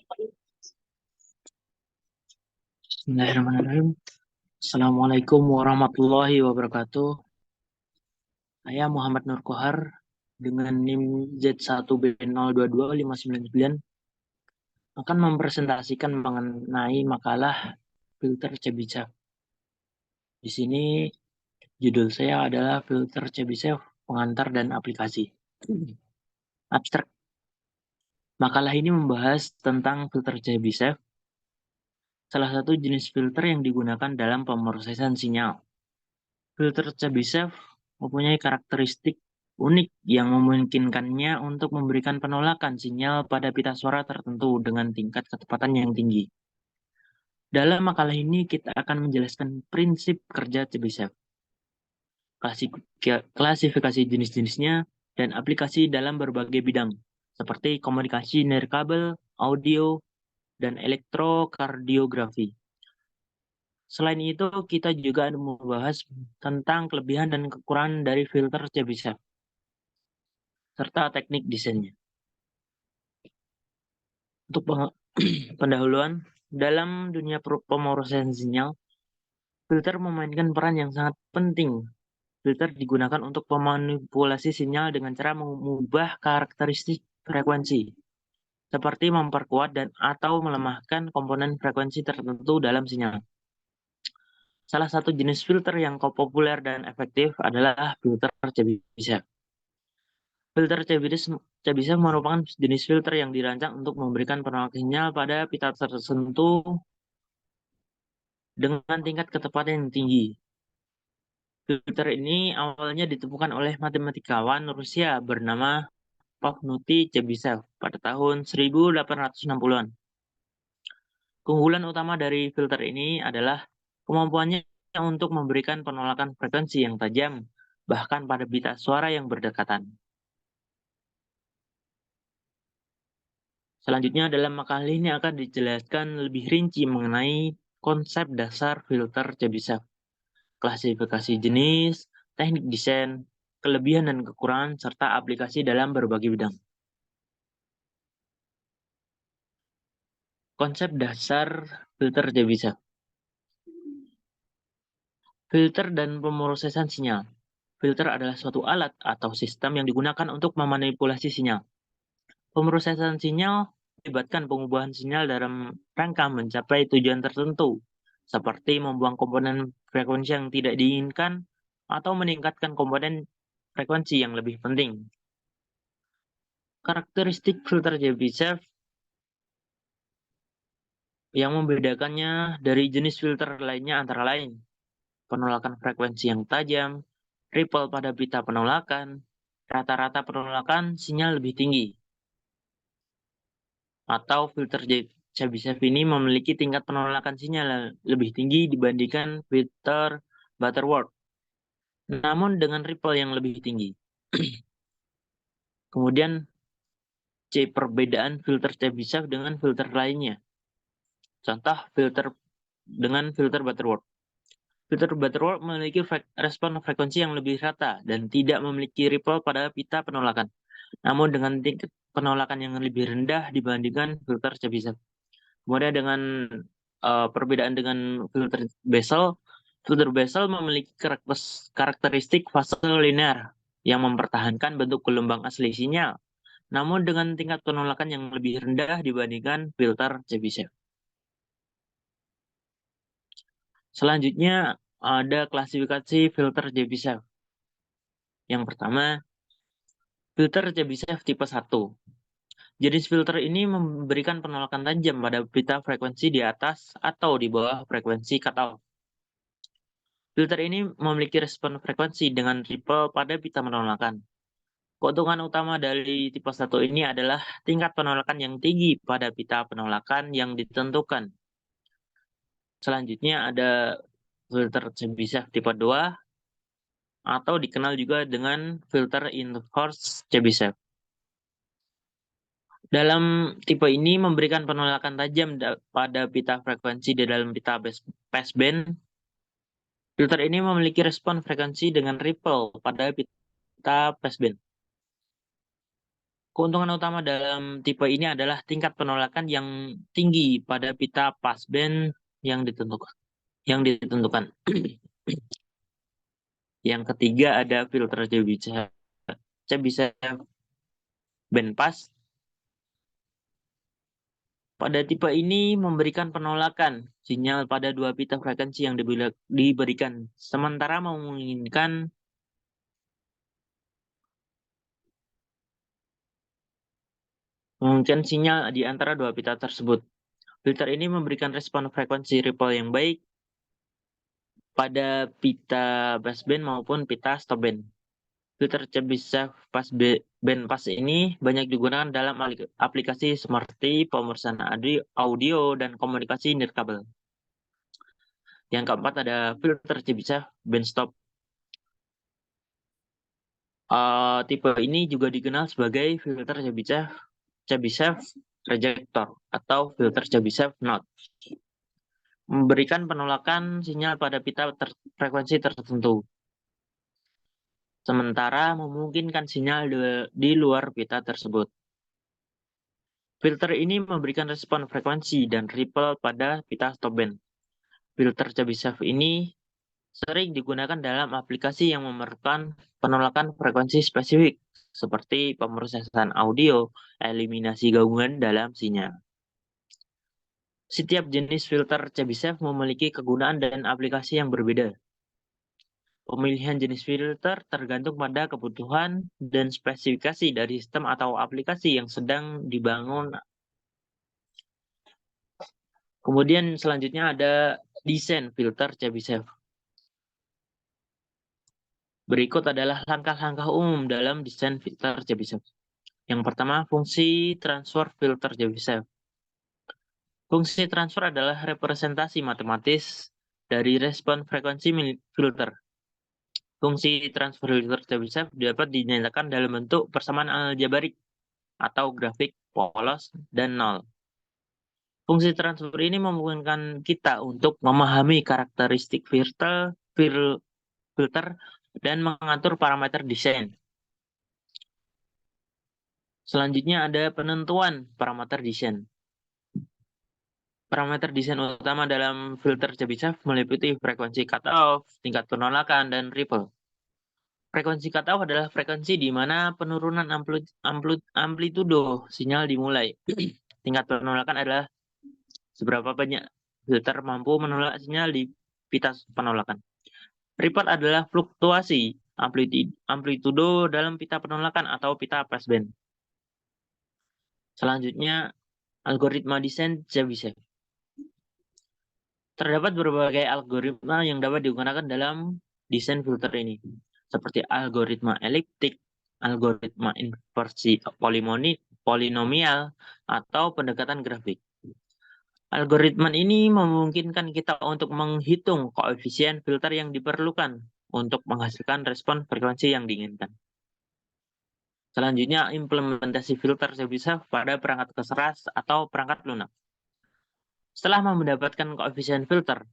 Bismillahirrahmanirrahim. Assalamualaikum warahmatullahi wabarakatuh. Saya Muhammad Nur Kohar dengan NIM Z1B022599 akan mempresentasikan mengenai makalah filter Chebyshev. Di sini judul saya adalah filter Chebyshev, pengantar dan aplikasi. Abstrak. Makalah ini membahas tentang filter Chebyshev, salah satu jenis filter yang digunakan dalam pemrosesan sinyal. Filter Chebyshev mempunyai karakteristik unik yang memungkinkannya untuk memberikan penolakan sinyal pada pita suara tertentu dengan tingkat ketepatan yang tinggi. Dalam makalah ini kita akan menjelaskan prinsip kerja Chebyshev, klasifikasi jenis-jenisnya, dan aplikasi dalam berbagai bidang, seperti komunikasi nirkabel, audio, dan elektrokardiografi. Selain itu, kita juga membahas tentang kelebihan dan kekurangan dari filter Chebyshev, serta teknik desainnya. Untuk pendahuluan, dalam dunia pemrosesan sinyal, filter memainkan peran yang sangat penting. Filter digunakan untuk memanipulasi sinyal dengan cara mengubah karakteristik frekuensi, seperti memperkuat dan atau melemahkan komponen frekuensi tertentu dalam sinyal. Salah satu jenis filter yang populer dan efektif adalah filter Chebyshev. Filter Chebyshev merupakan jenis filter yang dirancang untuk memberikan penolak sinyal pada pita tertentu dengan tingkat ketepatan yang tinggi. Filter ini awalnya ditemukan oleh matematikawan Rusia bernama Pafnuty Chebyshev pada tahun 1860-an. Keunggulan utama dari filter ini adalah kemampuannya untuk memberikan penolakan frekuensi yang tajam, bahkan pada pita suara yang berdekatan. Selanjutnya dalam makalah ini akan dijelaskan lebih rinci mengenai konsep dasar filter Chebyshev, klasifikasi jenis, teknik desain, kelebihan dan kekurangan, serta aplikasi dalam berbagai bidang. Konsep dasar filter Chebyshev. Filter dan pemrosesan sinyal. Filter adalah suatu alat atau sistem yang digunakan untuk memanipulasi sinyal. Pemrosesan sinyal melibatkan pengubahan sinyal dalam rangka mencapai tujuan tertentu, seperti membuang komponen frekuensi yang tidak diinginkan atau meningkatkan komponen frekuensi yang lebih penting. Karakteristik filter Chebyshev yang membedakannya dari jenis filter lainnya antara lain penolakan frekuensi yang tajam, ripple pada pita penolakan, rata-rata penolakan sinyal lebih tinggi, atau filter Chebyshev ini memiliki tingkat penolakan sinyal lebih tinggi dibandingkan filter Butterworth, namun dengan ripple yang lebih tinggi. Kemudian perbedaan filter Chebyshev dengan filter lainnya. Contoh filter dengan filter Butterworth. Filter Butterworth memiliki respon frekuensi yang lebih rata dan tidak memiliki ripple pada pita penolakan, namun dengan tingkat penolakan yang lebih rendah dibandingkan filter Chebyshev. Kemudian dengan perbedaan dengan filter Bessel memiliki karakteristik fase linear yang mempertahankan bentuk gelombang asli sinyal, namun dengan tingkat penolakan yang lebih rendah dibandingkan filter Chebyshev. Selanjutnya ada klasifikasi filter Chebyshev. Yang pertama, filter Chebyshev tipe 1. Jenis filter ini memberikan penolakan tajam pada pita frekuensi di atas atau di bawah frekuensi cutoff. Filter ini memiliki respon frekuensi dengan ripple pada pita penolakan. Keuntungan utama dari tipe 1 ini adalah tingkat penolakan yang tinggi pada pita penolakan yang ditentukan. Selanjutnya ada filter Chebyshev tipe 2 atau dikenal juga dengan filter inverse Chebyshev. Dalam tipe ini memberikan penolakan tajam pada pita frekuensi di dalam pita passband. Filter ini memiliki respon frekuensi dengan ripple pada pita passband. Keuntungan utama dalam tipe ini adalah tingkat penolakan yang tinggi pada pita passband yang ditentukan. Yang ketiga ada filter Chebyshev bandpass. Pada tipe ini memberikan penolakan sinyal pada dua pita frekuensi yang diberikan, sementara memungkinkan sinyal di antara dua pita tersebut. Filter ini memberikan respon frekuensi ripple yang baik pada pita passband maupun pita stopband. Filter Chebyshev bandpass ini banyak digunakan dalam aplikasi seperti pemeriksaan audio dan komunikasi nirkabel. Yang keempat ada filter Chebyshev bandstop. Tipe ini juga dikenal sebagai filter Chebyshev rejector atau filter Chebyshev not. Memberikan penolakan sinyal pada pita frekuensi tertentu, sementara memungkinkan sinyal di luar pita tersebut. Filter ini memberikan respon frekuensi dan ripple pada pita stopband. Filter Chebyshev ini sering digunakan dalam aplikasi yang memerlukan penolakan frekuensi spesifik, seperti pemrosesan audio, eliminasi gangguan dalam sinyal. Setiap jenis filter Chebyshev memiliki kegunaan dan aplikasi yang berbeda. Pemilihan jenis filter tergantung pada kebutuhan dan spesifikasi dari sistem atau aplikasi yang sedang dibangun. Kemudian selanjutnya ada desain filter Chebyshev. Berikut adalah langkah-langkah umum dalam desain filter Chebyshev. Yang pertama, fungsi transfer filter Chebyshev. Fungsi transfer adalah representasi matematis dari respon frekuensi filter. Fungsi transfer filter Chebyshev dapat dinyatakan dalam bentuk persamaan aljabarik atau grafik polos dan nol. Fungsi transfer ini memungkinkan kita untuk memahami karakteristik filter dan mengatur parameter desain. Selanjutnya ada penentuan parameter desain. Parameter desain utama dalam filter Chebyshev meliputi frekuensi cutoff, tingkat penolakan, dan ripple. Frekuensi cutoff adalah frekuensi di mana penurunan amplitudo sinyal dimulai. Tingkat penolakan adalah seberapa banyak filter mampu menolak sinyal di pita penolakan. Ripple adalah fluktuasi amplitudo dalam pita penolakan atau pita passband. Selanjutnya, algoritma desain Chebyshev. Terdapat berbagai algoritma yang dapat digunakan dalam desain filter ini, seperti algoritma eliptik, algoritma inversi polinomial, atau pendekatan grafik. Algoritma ini memungkinkan kita untuk menghitung koefisien filter yang diperlukan untuk menghasilkan respon frekuensi yang diinginkan. Selanjutnya, implementasi filter Chebyshev pada perangkat keras atau perangkat lunak. Setelah mendapatkan koefisien filter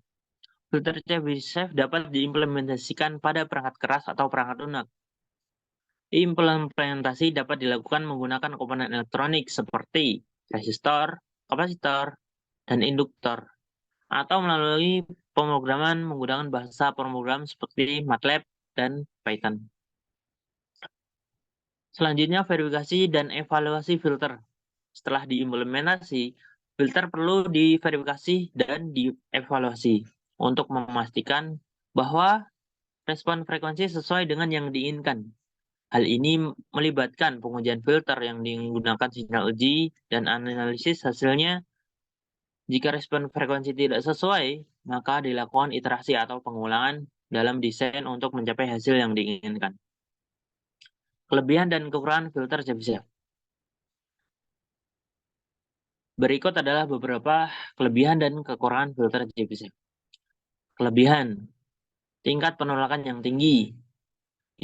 Chebyshev dapat diimplementasikan pada perangkat keras atau perangkat lunak. Implementasi dapat dilakukan menggunakan komponen elektronik seperti resistor, kapasitor, dan induktor, atau melalui pemrograman menggunakan bahasa pemrogram seperti MATLAB dan Python. Selanjutnya, verifikasi dan evaluasi filter. Setelah diimplementasi, filter perlu diverifikasi dan dievaluasi untuk memastikan bahwa respon frekuensi sesuai dengan yang diinginkan. Hal ini melibatkan pengujian filter yang digunakan sinyal uji dan analisis hasilnya. Jika respon frekuensi tidak sesuai, maka dilakukan iterasi atau pengulangan dalam desain untuk mencapai hasil yang diinginkan. Kelebihan dan kekurangan filter Chebyshev. Berikut adalah beberapa kelebihan dan kekurangan filter Chebyshev. Kelebihan, tingkat penolakan yang tinggi,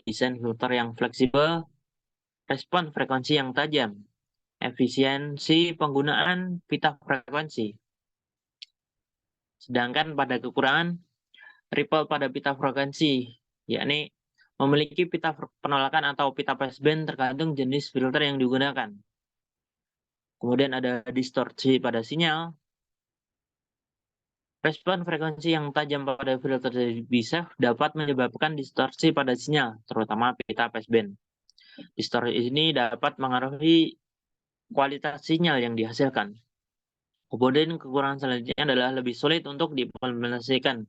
desain filter yang fleksibel, respon frekuensi yang tajam, efisiensi penggunaan pita frekuensi. Sedangkan pada kekurangan, ripple pada pita frekuensi, yakni memiliki pita penolakan atau pita passband tergantung jenis filter yang digunakan. Kemudian ada distorsi pada sinyal. Respon frekuensi yang tajam pada filter bisa dapat menyebabkan distorsi pada sinyal, terutama pita passband. Distorsi ini dapat mengaruhi kualitas sinyal yang dihasilkan. Kemudian kekurangan selanjutnya adalah lebih sulit untuk diimplementasikan.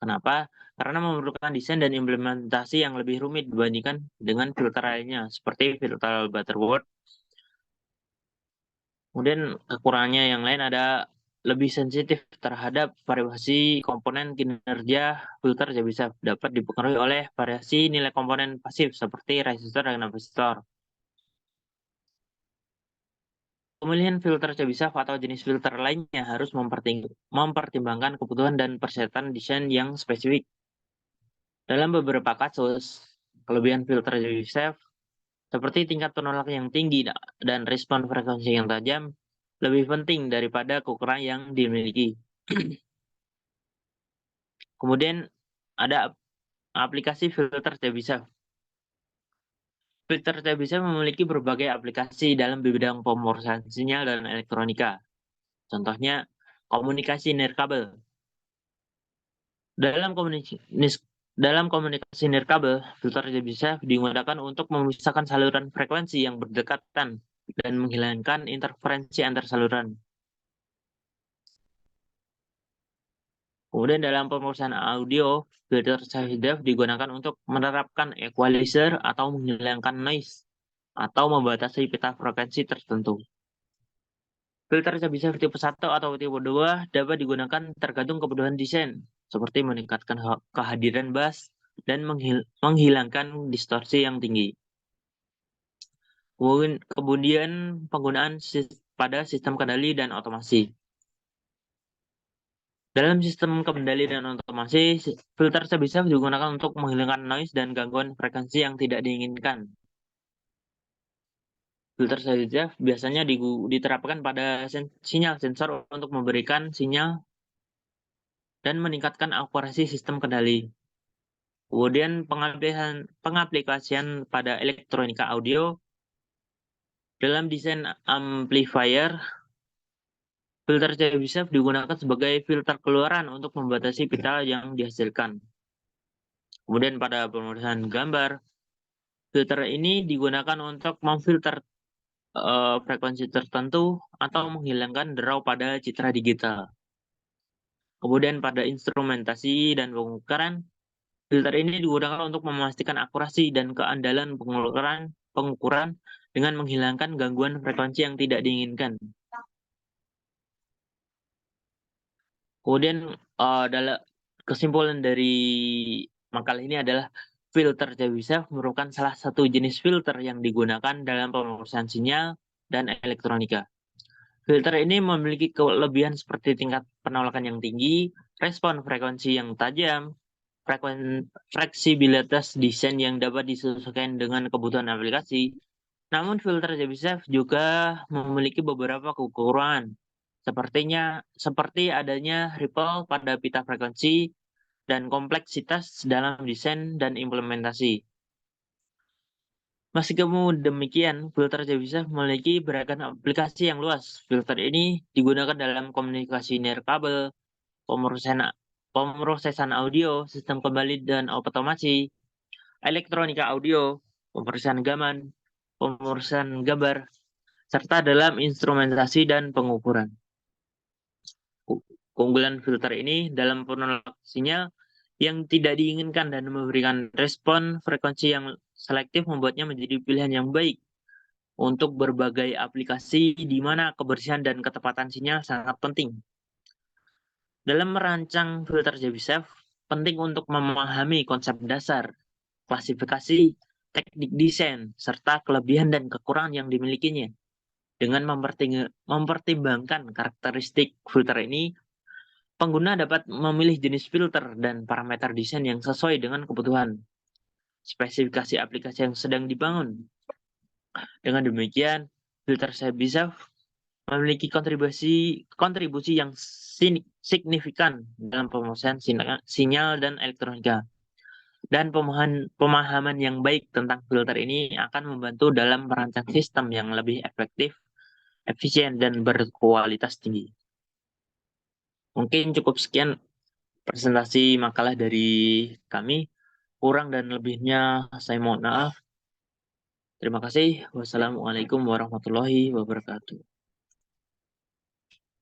Kenapa? Karena memerlukan desain dan implementasi yang lebih rumit dibandingkan dengan filter lainnya, seperti filter Butterworth. Kemudian kekurangannya yang lain ada lebih sensitif terhadap variasi komponen kinerja filter yang bisa dapat dipengaruhi oleh variasi nilai komponen pasif seperti resistor dan kapasitor. Pemilihan filter Chebyshev atau jenis filter lainnya harus mempertimbangkan kebutuhan dan persyaratan desain yang spesifik. Dalam beberapa kasus, kelebihan filter Chebyshev seperti tingkat penolakan yang tinggi dan respon frekuensi yang tajam lebih penting daripada kekurangan yang dimiliki. Kemudian ada aplikasi filter Chebyshev. Filter Chebyshev memiliki berbagai aplikasi dalam bidang pemrosesan sinyal dan elektronika. Contohnya, komunikasi nirkabel. Dalam komunikasi nirkabel, filter Chebyshev digunakan untuk memisahkan saluran frekuensi yang berdekatan dan menghilangkan interferensi antar saluran. Kemudian dalam pemrosesan audio, filter Chebyshev digunakan untuk menerapkan equalizer atau menghilangkan noise atau membatasi pita frekuensi tertentu. Filter Chebyshev tipe 1 atau tipe 2 dapat digunakan tergantung kebutuhan desain, seperti meningkatkan kehadiran bass dan menghilangkan distorsi yang tinggi. Kemudian penggunaan pada sistem kendali dan otomasi. Dalam sistem kendali dan otomasi, filter Chebyshev digunakan untuk menghilangkan noise dan gangguan frekuensi yang tidak diinginkan. Filter Chebyshev biasanya diterapkan pada sinyal sensor untuk memberikan sinyal dan meningkatkan akurasi sistem kendali. Kemudian pengaplikasian pada elektronika audio dalam desain amplifier, filter Chebyshev digunakan sebagai filter keluaran untuk membatasi pita yang dihasilkan. Kemudian pada pemrosesan gambar, filter ini digunakan untuk memfilter frekuensi tertentu atau menghilangkan derau pada citra digital. Kemudian pada instrumentasi dan pengukuran, filter ini digunakan untuk memastikan akurasi dan keandalan pengukuran dengan menghilangkan gangguan frekuensi yang tidak diinginkan. Kemudian dalam kesimpulan dari makalah ini adalah filter Chebyshev merupakan salah satu jenis filter yang digunakan dalam pemrosesan sinyal dan elektronika. Filter ini memiliki kelebihan seperti tingkat penolakan yang tinggi, respon frekuensi yang tajam, fleksibilitas desain yang dapat disesuaikan dengan kebutuhan aplikasi. Namun filter Chebyshev juga memiliki beberapa kekurangan, seperti adanya ripple pada pita frekuensi dan kompleksitas dalam desain dan implementasi. Meskipun demikian, filter Chebyshev memiliki beragam aplikasi yang luas. Filter ini digunakan dalam komunikasi nirkabel, pemrosesan audio, sistem kembali dan otomasi, elektronika audio, pemrosesan gambar, serta dalam instrumentasi dan pengukuran. Keunggulan filter ini dalam penolak sinyal yang tidak diinginkan dan memberikan respon frekuensi yang selektif membuatnya menjadi pilihan yang baik untuk berbagai aplikasi di mana kebersihan dan ketepatan sinyal sangat penting. Dalam merancang filter Chebyshev, penting untuk memahami konsep dasar, klasifikasi, teknik desain, serta kelebihan dan kekurangan yang dimilikinya. Dengan mempertimbangkan karakteristik filter ini, pengguna dapat memilih jenis filter dan parameter desain yang sesuai dengan kebutuhan spesifikasi aplikasi yang sedang dibangun. Dengan demikian, filter Chebyshev memiliki kontribusi yang signifikan dalam pemrosesan sinyal dan elektronika. Dan pemahaman yang baik tentang filter ini akan membantu dalam merancang sistem yang lebih efektif, efisien, dan berkualitas tinggi. Mungkin cukup sekian presentasi makalah dari kami. Kurang dan lebihnya saya mohon maaf. Terima kasih. Wassalamualaikum warahmatullahi wabarakatuh.